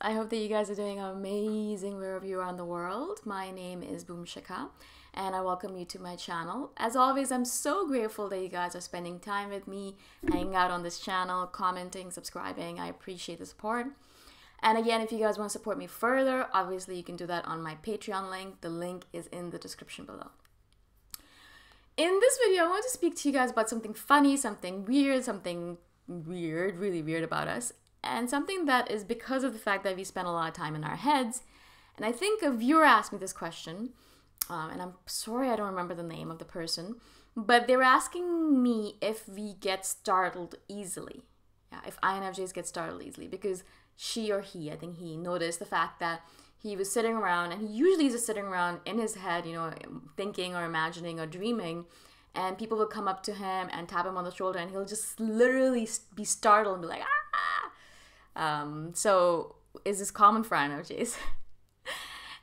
I hope that you guys are doing amazing wherever you are in the world. My name is Boom Shikha, and I welcome you to my channel. As always, I'm so grateful that you guys are spending time with me, hanging out on this channel, commenting, subscribing. I appreciate the support. And again, if you guys want to support me further, obviously you can do that on my Patreon link. The link is in the description below. In this video, I want to speak to you guys about something funny, something weird, really weird about us, and something that is because of the fact that we spend a lot of time in our heads. And I think a viewer asked me this question, and I'm sorry I don't remember the name of the person, but they were asking me if we get startled easily. Yeah, if INFJs get startled easily, because she or he, I think he, noticed the fact that he was sitting around, and he usually is just sitting around in his head, you know, thinking or imagining or dreaming, and people will come up to him and tap him on the shoulder, and he'll just literally be startled and be like, ah! So is this common for INFJs?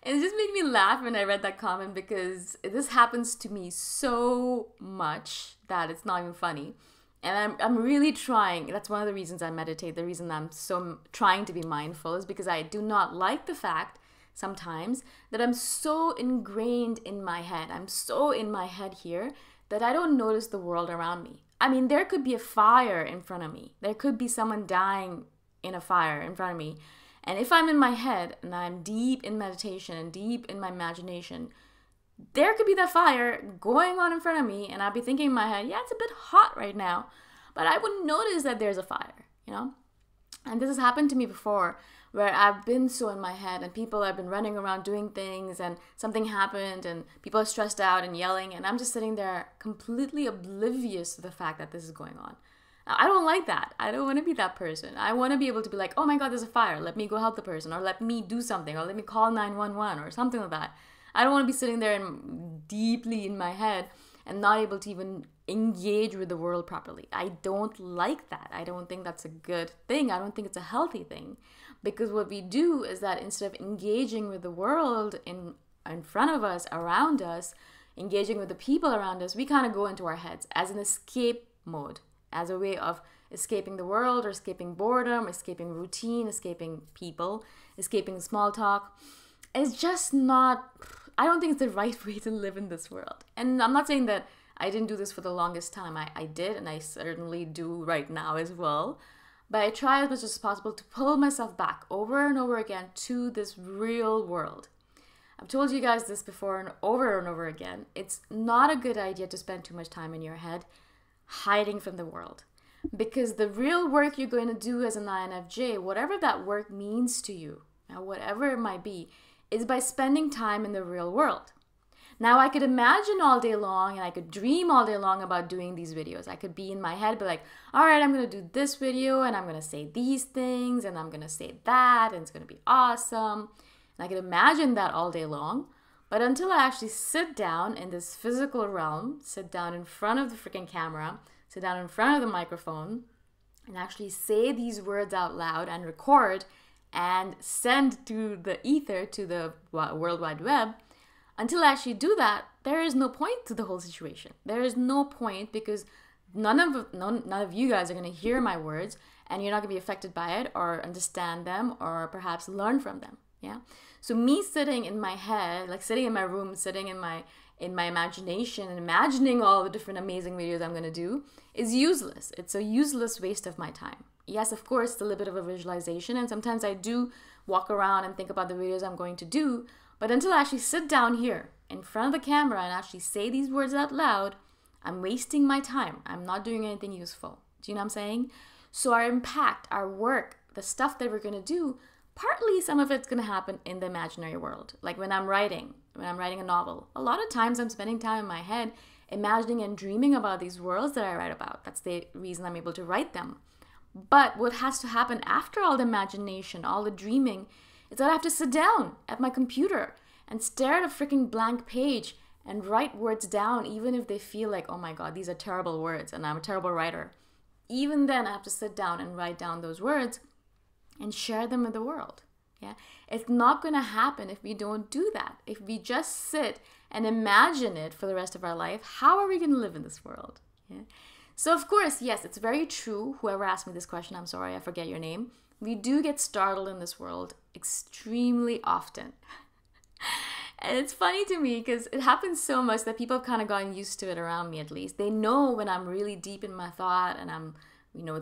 And it just made me laugh when I read that comment, because this happens to me so much that it's not even funny. And I'm really trying. That's one of the reasons I meditate. The reason I'm so trying to be mindful is because I do not like the fact sometimes that I'm so ingrained in my head. I'm so in my head here that I don't notice the world around me. I mean, there could be a fire in front of me. There could be someone dying in a fire in front of me. And if I'm in my head and I'm deep in meditation and deep in my imagination, there could be that fire going on in front of me, and I'd be thinking in my head, yeah, it's a bit hot right now, but I wouldn't notice that there's a fire, you know? And this has happened to me before, where I've been so in my head and people have been running around doing things, and something happened and people are stressed out and yelling, and I'm just sitting there completely oblivious to the fact that this is going on. Now, I don't like that. I don't want to be that person. I want to be able to be like, oh my God, there's a fire. Let me go help the person, or let me do something, or let me call 911 or something like that. I don't want to be sitting there and deeply in my head and not able to even engage with the world properly. I don't like that. I don't think that's a good thing. I don't think it's a healthy thing. Because what we do is that instead of engaging with the world in front of us, around us, engaging with the people around us, we kind of go into our heads as an escape mode, as a way of escaping the world, or escaping boredom, escaping routine, escaping people, escaping small talk. It's just not, I don't think it's the right way to live in this world. And I'm not saying that I didn't do this for the longest time. I did, and I certainly do right now as well. But I try as much as possible to pull myself back over and over again to this real world. I've told you guys this before and over again. It's not a good idea to spend too much time in your head hiding from the world. Because the real work you're going to do as an INFJ, whatever that work means to you, now whatever it might be, is by spending time in the real world. Now, I could imagine all day long and I could dream all day long about doing these videos. I could be in my head, be like, all right, I'm going to do this video and I'm going to say these things and I'm going to say that and it's going to be awesome. And I could imagine that all day long. But until I actually sit down in this physical realm, sit down in front of the freaking camera, sit down in front of the microphone, and actually say these words out loud and record and send to the ether, to the World Wide Web, until I actually do that, there is no point to the whole situation. There is no point, because none of you guys are going to hear my words, and you're not going to be affected by it or understand them or perhaps learn from them. Yeah. So me sitting in my head, like sitting in my room, sitting in my imagination and imagining all the different amazing videos I'm going to do is useless. It's a useless waste of my time. Yes, of course, it's a little bit of a visualization, and sometimes I do walk around and think about the videos I'm going to do, but until I actually sit down here in front of the camera and actually say these words out loud, I'm wasting my time. I'm not doing anything useful. Do you know what I'm saying? So our impact, our work, the stuff that we're going to do, partly some of it's going to happen in the imaginary world. Like when I'm writing a novel, a lot of times I'm spending time in my head imagining and dreaming about these worlds that I write about. That's the reason I'm able to write them. But what has to happen after all the imagination, all the dreaming, is that I have to sit down at my computer and stare at a freaking blank page and write words down, even if they feel like, oh my God, these are terrible words and I'm a terrible writer. Even then, I have to sit down and write down those words and share them with the world. Yeah, it's not going to happen if we don't do that. If we just sit and imagine it for the rest of our life, how are we going to live in this world? Yeah. So of course, yes, it's very true. Whoever asked me this question, I'm sorry, I forget your name. we do get startled in this world extremely often. And it's funny to me because it happens so much that people have kind of gotten used to it around me, at least. They know when I'm really deep in my thought and I'm,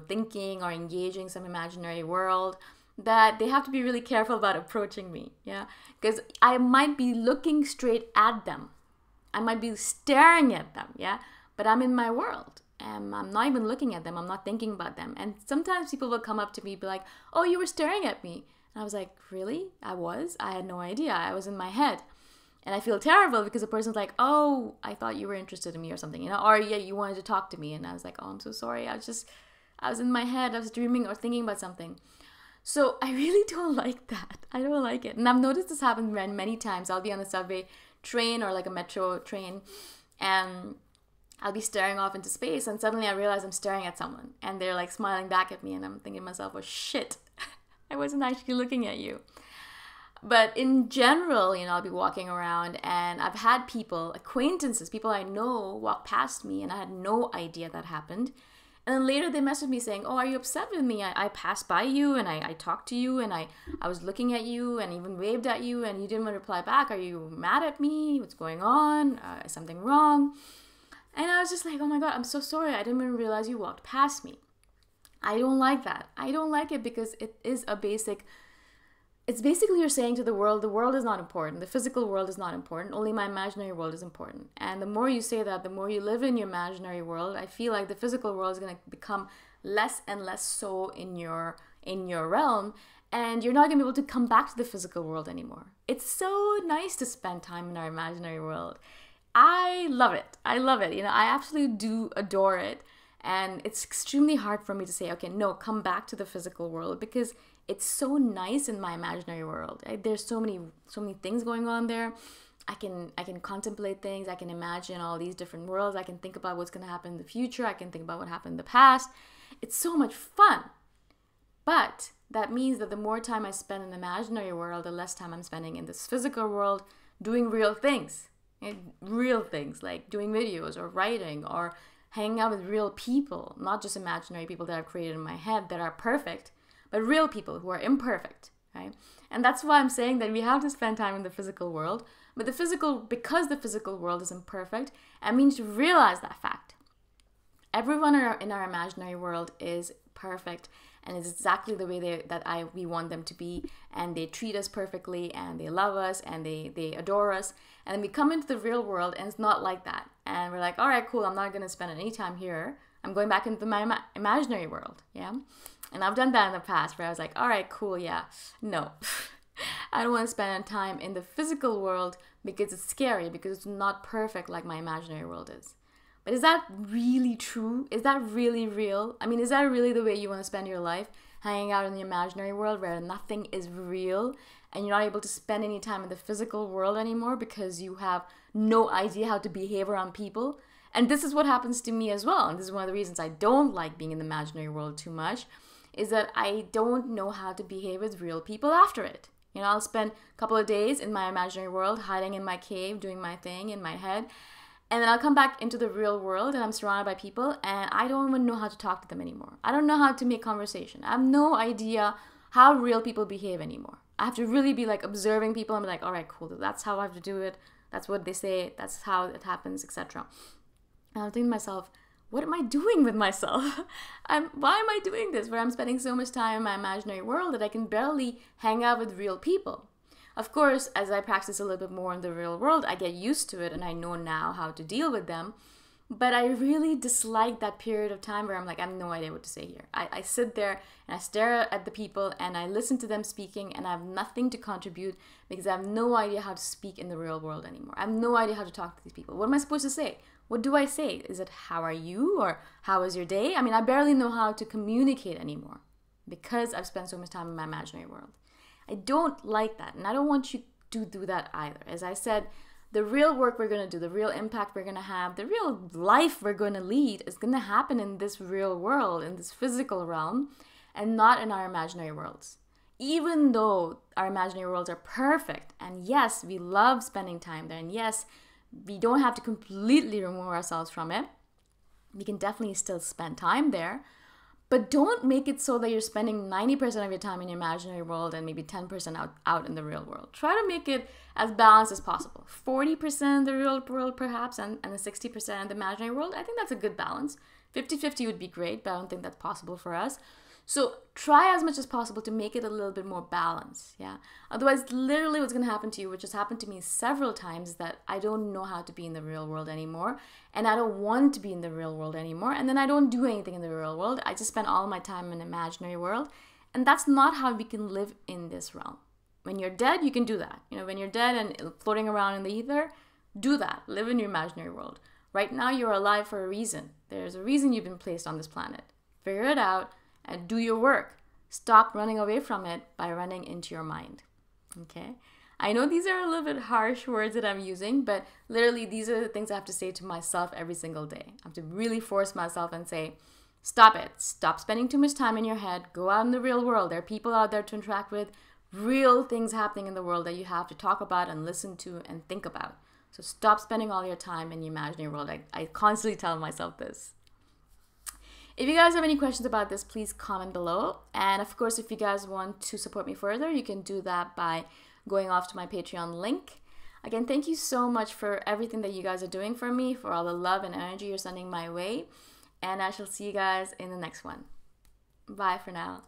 thinking or engaging some imaginary world, that they have to be really careful about approaching me, yeah? Because I might be looking straight at them. I might be staring at them, yeah? But I'm in my world. And I'm not even looking at them. I'm not thinking about them. And sometimes people will come up to me and be like, oh, you were staring at me. And I was like, really? I was? I had no idea. I was in my head. And I feel terrible because the person's like, oh, I thought you were interested in me or something, or yeah, you wanted to talk to me. And I was like, oh, I'm so sorry. I was in my head. I was dreaming or thinking about something. So I really don't like that. I don't like it. And I've noticed this happen many times. I'll be on the subway train or like a metro train, and I'll be staring off into space, and suddenly I realize I'm staring at someone and they're like smiling back at me, and I'm thinking to myself, oh shit, I wasn't actually looking at you. But in general, I'll be walking around and I've had people, acquaintances, people I know walk past me and I had no idea that happened. And then later they messaged me saying, oh, are you upset with me? I passed by you and I talked to you and I was looking at you and even waved at you and you didn't want to reply back. Are you mad at me? What's going on? Is something wrong? And I was just like, oh my God, I'm so sorry. I didn't even realize you walked past me. I don't like that. I don't like it because it's basically you're saying to the world is not important. The physical world is not important. Only my imaginary world is important. And the more you say that, the more you live in your imaginary world, I feel like the physical world is going to become less and less so in your realm. And you're not going to be able to come back to the physical world anymore. It's so nice to spend time in our imaginary world. I love it. I love it. I absolutely do adore it. And it's extremely hard for me to say, okay, no, come back to the physical world, because it's so nice in my imaginary world. There's so many things going on there. I can contemplate things. I can imagine all these different worlds. I can think about what's going to happen in the future. I can think about what happened in the past. It's so much fun. But that means that the more time I spend in the imaginary world, the less time I'm spending in this physical world doing real things. Real things like doing videos or writing or hanging out with real people, not just imaginary people that I've created in my head that are perfect, but real people who are imperfect, right? And that's why I'm saying that we have to spend time in the physical world, but because the physical world is imperfect, I mean to realize that fact. Everyone in our imaginary world is perfect and is exactly the way we want them to be, and they treat us perfectly and they love us and they adore us. And then we come into the real world and it's not like that. And we're like, all right, cool, I'm not going to spend any time here. I'm going back into my imaginary world, yeah? And I've done that in the past where I was like, all right, cool, yeah. No, I don't want to spend time in the physical world because it's scary, because it's not perfect like my imaginary world is. But is that really true? Is that really real? I mean, is that really the way you want to spend your life? Hanging out in the imaginary world where nothing is real and you're not able to spend any time in the physical world anymore because you have no idea how to behave around people? And this is what happens to me as well. And this is one of the reasons I don't like being in the imaginary world too much, is that I don't know how to behave with real people after it. I'll spend a couple of days in my imaginary world, hiding in my cave, doing my thing in my head. And then I'll come back into the real world and I'm surrounded by people and I don't even know how to talk to them anymore. I don't know how to make conversation. I have no idea how real people behave anymore. I have to really be like observing people and be like, all right, cool, that's how I have to do it. That's what they say. That's how it happens, etc. And I'm thinking to myself, what am I doing with myself? Why am I doing this where I'm spending so much time in my imaginary world that I can barely hang out with real people? Of course, as I practice a little bit more in the real world, I get used to it and I know now how to deal with them. But I really dislike that period of time where I'm like, I have no idea what to say here. I sit there and I stare at the people and I listen to them speaking and I have nothing to contribute because I have no idea how to speak in the real world anymore. I have no idea how to talk to these people. What am I supposed to say? What do I say? Is it how are you or how was your day? I mean, I barely know how to communicate anymore because I've spent so much time in my imaginary world. I don't like that, and I don't want you to do that either. As I said, the real work we're going to do, the real impact we're going to have, the real life we're going to lead is going to happen in this real world, in this physical realm, and not in our imaginary worlds. Even though our imaginary worlds are perfect, and yes, we love spending time there, and yes, we don't have to completely remove ourselves from it. We can definitely still spend time there. But don't make it so that you're spending 90% of your time in your imaginary world and maybe 10% out in the real world. Try to make it as balanced as possible. 40% in the real world perhaps, and the 60% in the imaginary world. I think that's a good balance. 50-50 would be great, but I don't think that's possible for us. So try as much as possible to make it a little bit more balanced, yeah? Otherwise, literally what's going to happen to you, which has happened to me several times, is that I don't know how to be in the real world anymore, and I don't want to be in the real world anymore, and then I don't do anything in the real world. I just spend all my time in the imaginary world, and that's not how we can live in this realm. When you're dead, you can do that. You know, when you're dead and floating around in the ether, do that. Live in your imaginary world. Right now, you're alive for a reason. There's a reason you've been placed on this planet. Figure it out and do your work. Stop running away from it by running into your mind. Okay? I know these are a little bit harsh words that I'm using, but literally these are the things I have to say to myself every single day. I have to really force myself and say, stop it. Stop spending too much time in your head. Go out in the real world. There are people out there to interact with, real things happening in the world that you have to talk about and listen to and think about. So stop spending all your time in your imaginary world. I constantly tell myself this. If you guys have any questions about this, please comment below. And of course, if you guys want to support me further, you can do that by going off to my Patreon link. Again, thank you so much for everything that you guys are doing for me, for all the love and energy you're sending my way. And I shall see you guys in the next one. Bye for now.